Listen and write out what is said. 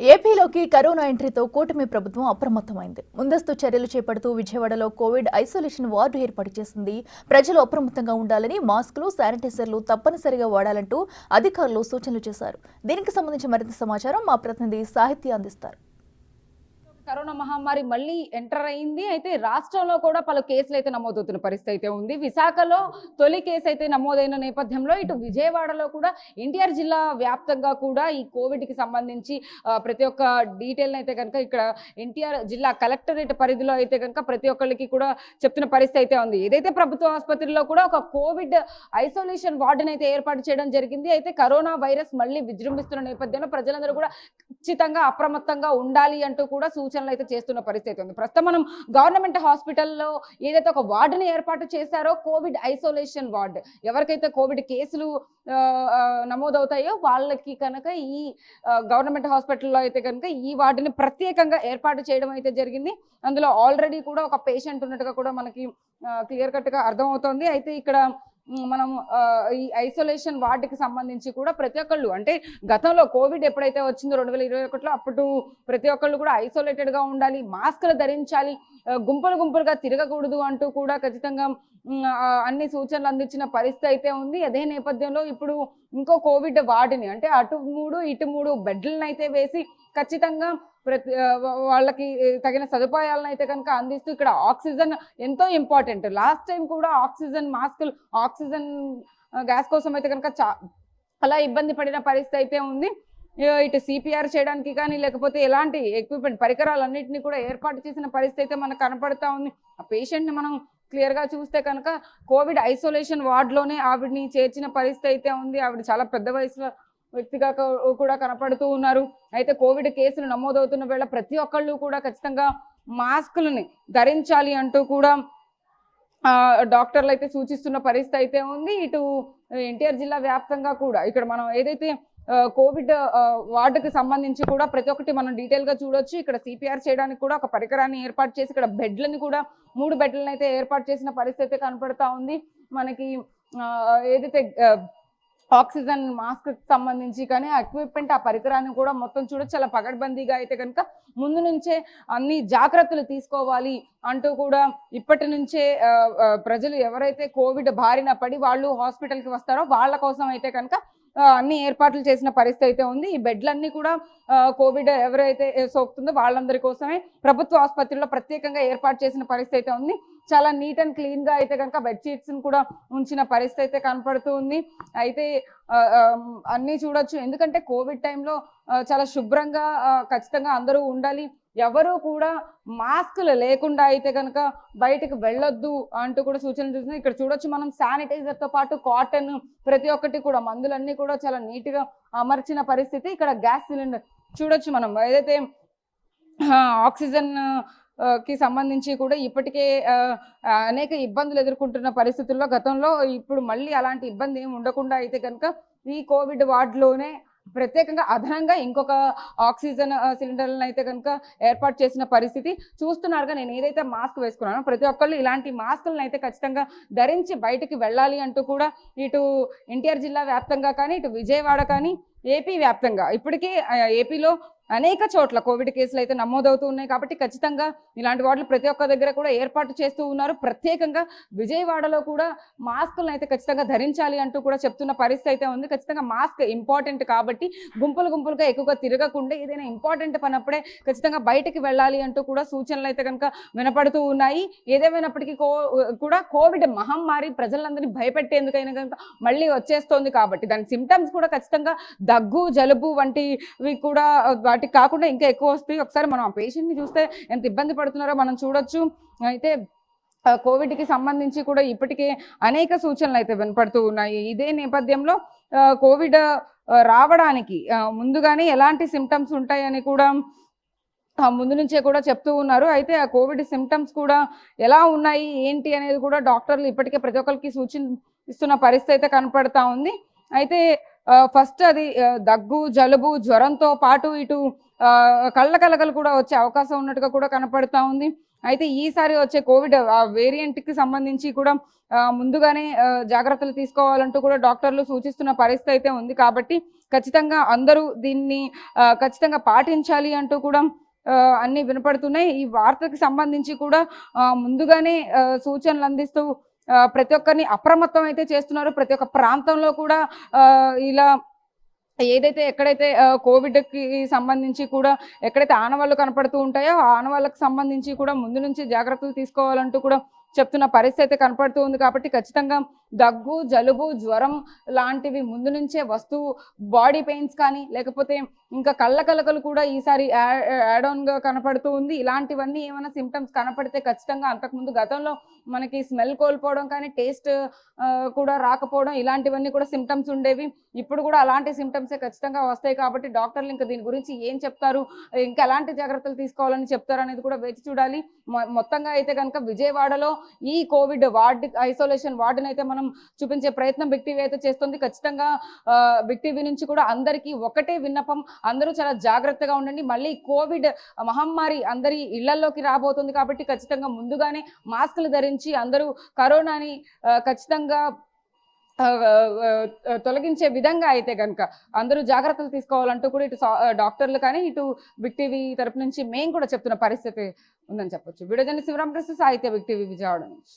ఏపీలోకి corona ఎంట్రీతో కూటమి ప్రభుత్వం అప్రమత్తమైంది. ముందస్తు చర్యలు చేపడుతూ విజయవాడలో కోవిడ్ ఐసోలేషన్ వార్డు ఏర్పాటు చేసింది. ప్రజలు అప్రమత్తంగా ఉండాలని, మాస్కులు, శానిటైజర్లు తప్పనిసరిగా వాడాలంటూ అధికారులు సూచనలు చేశారు. దీనికి సంబంధించి మరింత సమాచారం మా ప్రతినిధి సాహిత్య అందిస్తారు. కరోనా మహమ్మారి మళ్ళీ ఎంటర్ అయింది. అయితే రాష్ట్రంలో కూడా పలు కేసులు అయితే నమోదవుతున్న పరిస్థితి అయితే ఉంది. విశాఖలో తొలి కేసు అయితే నమోదైన నేపథ్యంలో ఇటు విజయవాడలో కూడా ఎన్టీఆర్ జిల్లా వ్యాప్తంగా కూడా ఈ కోవిడ్కి సంబంధించి ప్రతి ఒక్క డీటెయిల్ అయితే కనుక ఇక్కడ ఎన్టీఆర్ జిల్లా కలెక్టరేట్ పరిధిలో అయితే కనుక ప్రతి ఒక్కరికి కూడా చెప్తున్న పరిస్థితి అయితే ఉంది. ఏదైతే ప్రభుత్వ ఆసుపత్రిలో కూడా ఒక కోవిడ్ ఐసోలేషన్ వార్డుని అయితే ఏర్పాటు చేయడం జరిగింది. అయితే కరోనా వైరస్ మళ్ళీ విజృంభిస్తున్న నేపథ్యంలో ప్రజలందరూ కూడా ఖచ్చితంగా అప్రమత్తంగా ఉండాలి అంటూ కూడా సూచనలు అయితే చేస్తున్న పరిస్థితి ఉంది. ప్రస్తుతం మనం గవర్నమెంట్ హాస్పిటల్లో ఏదైతే ఒక వార్డుని ఏర్పాటు చేశారో కోవిడ్ ఐసోలేషన్ వార్డు, ఎవరికైతే కోవిడ్ కేసులు నమోదవుతాయో వాళ్ళకి కనుక ఈ గవర్నమెంట్ హాస్పిటల్లో అయితే కనుక ఈ వార్డుని ప్రత్యేకంగా ఏర్పాటు చేయడం అయితే జరిగింది. అందులో ఆల్రెడీ కూడా ఒక పేషెంట్ ఉన్నట్టుగా కూడా మనకి క్లియర్ కట్గా అర్థమవుతోంది. అయితే ఇక్కడ మనం ఈ ఐసోలేషన్ వార్డుకి సంబంధించి కూడా ప్రతి ఒక్కళ్ళు, అంటే గతంలో కోవిడ్ ఎప్పుడైతే వచ్చిందో 2021లో అప్పుడు ప్రతి ఒక్కళ్ళు కూడా ఐసోలేటెడ్గా ఉండాలి, మాస్కులు ధరించాలి, గుంపులుగా తిరగకూడదు అంటూ కూడా ఖచ్చితంగా అన్ని సూచనలు అందించిన పరిస్థితి అయితే ఉంది. అదే నేపథ్యంలో ఇప్పుడు ఇంకో కోవిడ్ వార్డుని, అంటే అటు 3 ఇటు 3 బెడ్లను అయితే వేసి ఖచ్చితంగా వాళ్ళకి తగిన సదుపాయాలను అయితే కనుక అందిస్తూ ఇక్కడ ఆక్సిజన్ ఎంతో ఇంపార్టెంట్. లాస్ట్ టైం కూడా ఆక్సిజన్ మాస్కులు, ఆక్సిజన్ గ్యాస్ కోసం అయితే కనుక చాలా ఇబ్బంది పడిన పరిస్థితి అయితే ఉంది. ఇటు సిపిఆర్ చేయడానికి కానీ లేకపోతే ఎలాంటి ఎక్విప్మెంట్ పరికరాలన్నింటినీ కూడా ఏర్పాటు చేసిన పరిస్థితి అయితే మనకు కనపడతా ఉంది. ఆ పేషెంట్ని మనం క్లియర్గా చూస్తే కనుక కోవిడ్ ఐసోలేషన్ వార్డులోనే ఆవిడని చేర్చిన పరిస్థితి అయితే ఉంది. ఆవిడ చాలా పెద్ద వయసులో వ్యక్తిగా కూడా కనపడుతూ ఉన్నారు. అయితే కోవిడ్ కేసులు నమోదవుతున్న వేళ ప్రతి ఒక్కళ్ళు కూడా ఖచ్చితంగా మాస్కులని ధరించాలి అంటూ కూడా డాక్టర్లు అయితే సూచిస్తున్న పరిస్థితి అయితే ఉంది. ఇటు ఎన్టీఆర్ జిల్లా వ్యాప్తంగా కూడా ఇక్కడ మనం ఏదైతే కోవిడ్ వార్డుకి సంబంధించి కూడా ప్రతి ఒక్కటి మనం డీటెయిల్గా చూడొచ్చు. ఇక్కడ సిపిఆర్ చేయడానికి కూడా ఒక పరికరాన్ని ఏర్పాటు చేసి ఇక్కడ బెడ్లని కూడా 3 బెడ్లను అయితే ఏర్పాటు చేసిన పరిస్థితి కనపడతా ఉంది. మనకి ఏదైతే ఆక్సిజన్ మాస్క్ సంబంధించి కానీ ఎక్విప్మెంట్, ఆ పరికరాన్ని కూడా మొత్తం చూడొచ్చు. చాలా పగడ్బందీగా అయితే కనుక ముందు నుంచే అన్ని జాగ్రత్తలు తీసుకోవాలి అంటూ కూడా ఇప్పటి నుంచే ప్రజలు ఎవరైతే కోవిడ్ బారిన పడి వాళ్ళు హాస్పిటల్కి వస్తారో వాళ్ళ కోసం అయితే కనుక అన్ని ఏర్పాట్లు చేసిన పరిస్థితి అయితే ఉంది. ఈ బెడ్లన్నీ కూడా కోవిడ్ ఎవరైతే సోకుతుందో వాళ్ళందరి కోసమే ప్రభుత్వ ఆసుపత్రిలో ప్రత్యేకంగా ఏర్పాటు చేసిన పరిస్థితి అయితే ఉంది. చాలా నీట్ అండ్ క్లీన్గా అయితే కనుక బెడ్షీట్స్ని కూడా ఉంచిన పరిస్థితి అయితే కనపడుతూ ఉంది. అయితే అన్నీ చూడొచ్చు, ఎందుకంటే కోవిడ్ టైంలో చాలా శుభ్రంగా ఖచ్చితంగా అందరూ ఉండాలి. ఎవరు కూడా మాస్కులు లేకుండా అయితే కనుక బయటకు వెళ్ళొద్దు అంటూ కూడా సూచనలు చూస్తుంది. ఇక్కడ చూడొచ్చు మనం శానిటైజర్తో పాటు కాటన్, ప్రతి ఒక్కటి కూడా మందులన్నీ కూడా చాలా నీట్గా అమర్చిన పరిస్థితి. ఇక్కడ గ్యాస్ సిలిండర్ చూడొచ్చు మనం, ఏదైతే ఆక్సిజన్ కి సంబంధించి కూడా ఇప్పటికే అనేక ఇబ్బందులు ఎదుర్కొంటున్న పరిస్థితుల్లో గతంలో ఇప్పుడు మళ్ళీ అలాంటి ఇబ్బంది ఏమి ఉండకుండా అయితే కనుక ఈ కోవిడ్ వార్డులోనే ప్రత్యేకంగా అదనంగా ఇంకొక ఆక్సిజన్ సిలిండర్లను అయితే కనుక ఏర్పాటు చేసిన పరిస్థితి చూస్తున్నారుగా. నేను ఏదైతే మాస్క్ వేసుకున్నానో ప్రతి ఒక్కళ్ళు ఇలాంటి మాస్కులను అయితే ఖచ్చితంగా ధరించి బయటికి వెళ్ళాలి అంటూ కూడా ఇటు ఎన్టీఆర్ జిల్లా వ్యాప్తంగా కానీ ఇటు విజయవాడ కానీ ఏపీ వ్యాప్తంగా ఇప్పటికే ఏపీలో అనేక చోట్ల కోవిడ్ కేసులు అయితే నమోదవుతూ ఉన్నాయి. కాబట్టి ఖచ్చితంగా ఇలాంటి వాటిని ప్రతి ఒక్క దగ్గర కూడా ఏర్పాటు చేస్తూ ఉన్నారు. ప్రత్యేకంగా విజయవాడలో కూడా మాస్కులను అయితే ఖచ్చితంగా ధరించాలి అంటూ కూడా చెప్తున్న పరిస్థితి అయితే ఉంది. ఖచ్చితంగా మాస్క్ ఇంపార్టెంట్ కాబట్టి గుంపులుగా ఎక్కువగా తిరగకుండా ఏదైనా ఇంపార్టెంట్ పనప్పుడే ఖచ్చితంగా బయటికి వెళ్ళాలి అంటూ కూడా సూచనలు అయితే కనుక వినపడుతూ ఉన్నాయి. ఏదేమైనప్పటికీ కూడా కోవిడ్ మహమ్మారి ప్రజలందరినీ భయపెట్టేందుకైనా కనుక మళ్ళీ వచ్చేస్తోంది కాబట్టి దాని సిమ్టమ్స్ కూడా ఖచ్చితంగా దగ్గు, జలుబు వంటివి కూడా వాటికి కాకుండా ఇంకా ఎక్కువ వస్తాయి. ఒకసారి మనం ఆ పేషెంట్ని చూస్తే ఎంత ఇబ్బంది పడుతున్నారో మనం చూడొచ్చు. అయితే కోవిడ్కి సంబంధించి కూడా ఇప్పటికే అనేక సూచనలు అయితే వినపడుతూ ఉన్నాయి. ఇదే నేపథ్యంలో కోవిడ్ రావడానికి ముందుగానే ఎలాంటి సిమ్టమ్స్ ఉంటాయని కూడా ముందు నుంచే కూడా చెప్తూ ఉన్నారు. అయితే ఆ కోవిడ్ సిమ్టమ్స్ కూడా ఎలా ఉన్నాయి ఏంటి అనేది కూడా డాక్టర్లు ఇప్పటికే ప్రతి ఒక్కరికి సూచిస్తున్న పరిస్థితి అయితే కనపడతా ఉంది. అయితే ఫస్ట్ అది దగ్గు, జలుబు, జ్వరంతో పాటు ఇటు కళ్ళ కలకలు కూడా వచ్చే అవకాశం ఉన్నట్టుగా కూడా కనపడతా ఉంది. అయితే ఈసారి వచ్చే కోవిడ్ వేరియంట్కి సంబంధించి కూడా ముందుగానే జాగ్రత్తలు తీసుకోవాలంటూ కూడా డాక్టర్లు సూచిస్తున్న పరిస్థితి అయితే ఉంది. కాబట్టి ఖచ్చితంగా అందరూ దీన్ని ఖచ్చితంగా పాటించాలి అంటూ కూడా అన్నీ వినపడుతున్నాయి. ఈ వార్తకి సంబంధించి కూడా ముందుగానే సూచనలు అందిస్తూ ప్రతి ఒక్కరిని అప్రమత్తం అయితే చేస్తున్నారు. ప్రతి ఒక్క ప్రాంతంలో కూడా ఇలా ఏదైతే ఎక్కడైతే కోవిడ్‌కి సంబంధించి కూడా ఎక్కడైతే ఆనవాళ్లు కనపడుతూ ఉంటాయో, ఆ ఆనవాళ్ళకి సంబంధించి కూడా ముందు నుంచి జాగ్రత్తలు తీసుకోవాలంటూ కూడా చెప్తున్న పరిస్థితి అయితే కనపడుతూ ఉంది. కాబట్టి ఖచ్చితంగా దగ్గు, జలుబు, జ్వరం లాంటివి ముందు నుంచే బాడీ పెయిన్స్ కానీ లేకపోతే ఇంకా కళ్ళ కలకలు కూడా ఈసారి యాడ్ ఆన్‌గా కనపడుతూ ఉంది. ఇలాంటివన్నీ ఏమైనా సింప్టమ్స్ కనపడితే ఖచ్చితంగా అంతకుముందు గతంలో మనకి స్మెల్ కోల్పోవడం కానీ, టేస్ట్ కూడా రాకపోవడం ఇలాంటివన్నీ కూడా సింప్టమ్స్ ఉండేవి. ఇప్పుడు కూడా అలాంటి సింప్టమ్సే ఖచ్చితంగా వస్తాయి. కాబట్టి డాక్టర్లు ఇంకా దీని గురించి ఏం చెప్తారు, ఇంకా ఎలాంటి జాగ్రత్తలు తీసుకోవాలని చెప్తారనేది కూడా వేచి చూడాలి. మొత్తంగా అయితే కనుక విజయవాడలో ఈ కోవిడ్ ఐసోలేషన్ వార్డునైతే మనం చూపించే ప్రయత్నం బిగ్ టీవీ అయితే చేస్తుంది. ఖచ్చితంగా బిగ్ టీవీ నుంచి కూడా అందరికీ ఒకటే విన్నపం, అందరూ చాలా జాగ్రత్తగా ఉండండి. మళ్ళీ కోవిడ్ మహమ్మారి అందరి ఇళ్లలోకి రాబోతుంది. కాబట్టి ఖచ్చితంగా ముందుగానే మాస్కులు ధరించి అందరూ కరోనాని ఖచ్చితంగా తొలగించే విధంగా అయితే కనుక అందరూ జాగ్రత్తలు తీసుకోవాలంటూ కూడా ఇటు డాక్టర్లు కానీ ఇటు బిగ్ టీవీ తరపు నుంచి మేము కూడా చెప్తున్న పరిస్థితి ఉందని చెప్పొచ్చు. వీడియో జర్నలిస్ట్ శివరామకృష్ణ, సాహిత్య, బిగ్ టీవీ, విజయవాడ నుంచి.